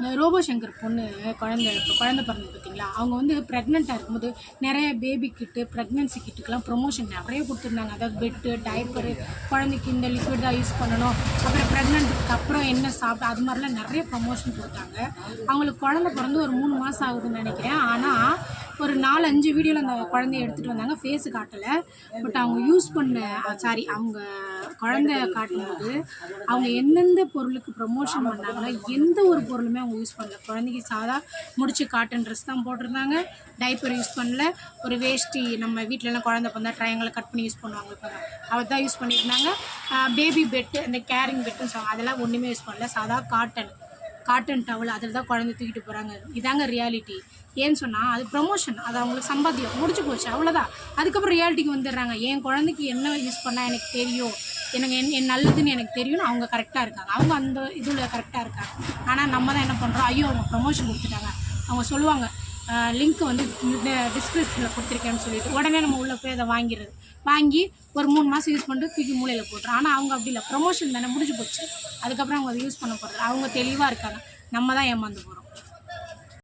இந்த ரோபோ சங்கர் பொண்ணு குழந்தை பிறந்தது பார்த்தீங்களா, அவங்க வந்து ப்ரெக்னெண்ட்டாக இருக்கும்போது நிறைய பேபி கிட்டு ப்ரெக்னென்சி கிட்டுக்கெலாம் ப்ரொமோஷன் நிறைய கொடுத்துருந்தாங்க. அதாவது பெட்டு, டைப்பரு, குழந்தைக்கு இந்த லிக்விட் தான் யூஸ் பண்ணணும், அப்புறம் ப்ரெக்னென்ட்டுக்கு அப்புறம் என்ன சாப்பிட்டு, அது மாதிரிலாம் நிறைய ப்ரொமோஷன் கொடுத்தாங்க. அவங்களுக்கு குழந்தை பிறந்து ஒரு 3 மாதம் ஆகுதுன்னு நினைக்கிறேன். ஆனால் ஒரு 4-5 வீடியோவில் அந்த குழந்தைய எடுத்துகிட்டு வந்தாங்க. ஃபேஸு காட்டலை, பட் அவங்க யூஸ் பண்ண அவங்க குழந்தைய காட்டும்போது அவங்க எந்தெந்த பொருளுக்கு ப்ரொமோஷன் பண்ணாங்களோ எந்த ஒரு பொருளுமே அவங்க யூஸ் பண்ணல. குழந்தைக்கு சாதா முடிச்சு காட்டன் ட்ரெஸ் தான் போட்டிருந்தாங்க, டைப்பர் யூஸ் பண்ணல, ஒரு வேஷ்டி நம்ம வீட்டிலலாம் குழந்தை பிறந்தா ட்ரையாங்கில் கட் பண்ணி யூஸ் பண்ணுவாங்க இப்போ அதை தான் யூஸ் பண்ணியிருந்தாங்க. பேபி பெட்டு, இந்த கேரிங் பெட்டுன்னு சொல்லுவாங்க, அதெல்லாம் ஒன்றுமே யூஸ் பண்ணல. சாதா காட்டன் டவல் அதில் தான் குழந்தை தூக்கிட்டு போகிறாங்க. இதாங்க ரியாலிட்டி. ஏன்னு சொன்னால் அது ப்ரொமோஷன், அது அவங்களுக்கு சம்பாத்தியம் முடிச்சு போச்சு, அவ்வளோதான். அதுக்கப்புறம் ரியாலிட்டிக்கு வந்துடுறாங்க. என் குழந்தைக்கு என்ன யூஸ் பண்ணால் எனக்கு தெரியும், எனக்கு என் நல்லதுன்னு எனக்கு தெரியும்னு அவங்க கரெக்டாக இருக்காங்க. அவங்க அந்த இதில் கரெக்டாக இருக்காங்க. ஆனால் நம்ம தான் என்ன பண்ணுறோம், ஐயோ அவங்க ப்ரொமோஷன் கொடுத்துட்டாங்க, அவங்க சொல்லுவாங்க லிங்க் வந்து டிஸ்கிரிப்ஷனில் கொடுத்துருக்கேன்னு சொல்லிட்டு உடனே நம்ம உள்ளே போய் அதை வாங்கி ஒரு 3 மாதம் யூஸ் பண்ணிட்டு தூக்கி மூலையில் போட்டுறோம். ஆனால் அவங்க அப்படி இல்லை, ப்ரொமோஷன் தானே முடிஞ்சு போச்சு, அதுக்கப்புறம் அவங்க அதை யூஸ் பண்ண போகிறது. அவங்க தெளிவாக இருக்காங்க, நம்ம தான் ஏமாந்து போகிறோம்.